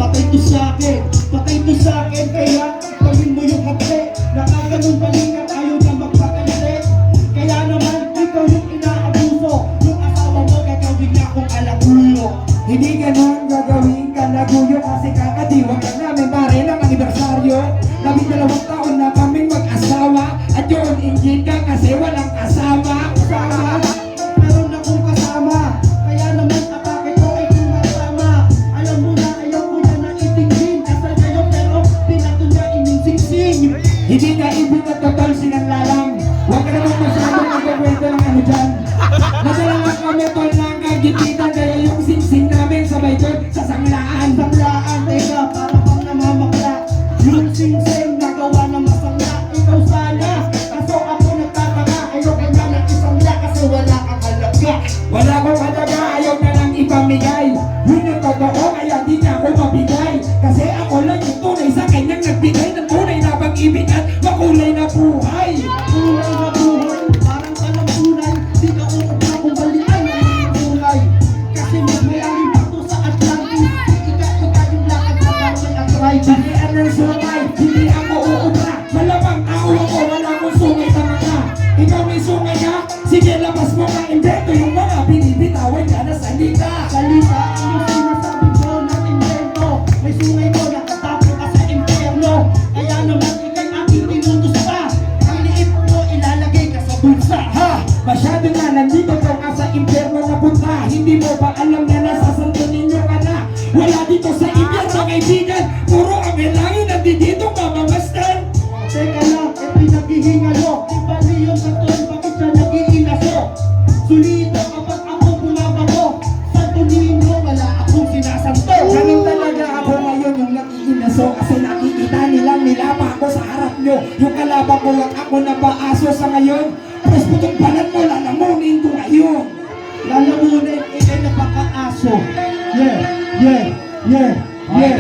Patay to sa'kin, patay to sa'kin. Kaya gawin mo yung hapte. Nakaganon palingan, ayaw na magpakalite. Kaya naman, ikaw yung inaabuso. Yung asawa mo, gagawin niya akong alaguyo. Hindi ganon gagawin ka laguyo kasi kakadiwag lang namin pare ng anibersaryo. 12 taon na kaming mag-asawa at yun inggit ka kasi walang kasama. Kasama, meron akong kasama. Kaya naman atake ko ay tumatama. Alam mo na ayaw ko na naitingin. Kasal kayo pero pinato niya ininsingsing. Hindi ka ibig at total sinanglalang. Huwag ka naman masyadong magkakwento ng ano dyan. Nadala nga kami tol ng kagipitan kaya yung singsing namin sabay doon sa sanglaan. Sanglaan, teka, para pang namamakla. Yung singsing nagawa na masangla. Ikaw sana, kaso ako nagtataka. Ayaw ka na ng isang la kasi wala kang alaga. Wala kong halaga, ayaw na lang ipamigay. Yun yung totoo, kaya di niya ako mabigay. Kasi ako lang yung tunay sa kanyang nagbigay ng tunay na pag-ibig at makulay na buhay. Kulay na buhay, parang talang tunay. Di ka uupa kung balikan ang iyong kulay. Kasi magmayaling pa to sa Atlantis. Ika yung lakad sa bawal arthritis. Balian ng sungay, hindi ako uubra. Malamang ako, wala akong sungay sa mata. Ikaw may sungay ha? Sige, labas mo ang invento. Yung mga binibitawan ka na salita. Salita, yung sinasabi ko ng invento. May sungay ko, nakatapo ka sa impyerno. Kaya naman ikay aking tinutos pa. Ang liit mo, ilalagay ka sa bulsa. Ha? Masyado na nandito ka nga sa impyerno na punta. Hindi mo ba alam na nasa santo ninyo ka na? Wala dito sa impyerno kaibigan. Puro ang langit nandito mamamasdan. Teka lang, e pinaghihingalo. Iba niyon sa tuwing bakit siya nag-iinaso. Sulita kapag ako bumabago. Santo Niño, wala akong sinasanto. Ganun talaga ako ngayon yung nag-iinaso. Kasi nakikita nilang nilapa ako sa harap nyo. Yung kalaban ko lang ako na paaso sa ngayon. Tapos putong balat mo, lalamunin ko ngayon. Lalamunin, ikay napaka-aso. Yeah, yeah, yeah, yeah.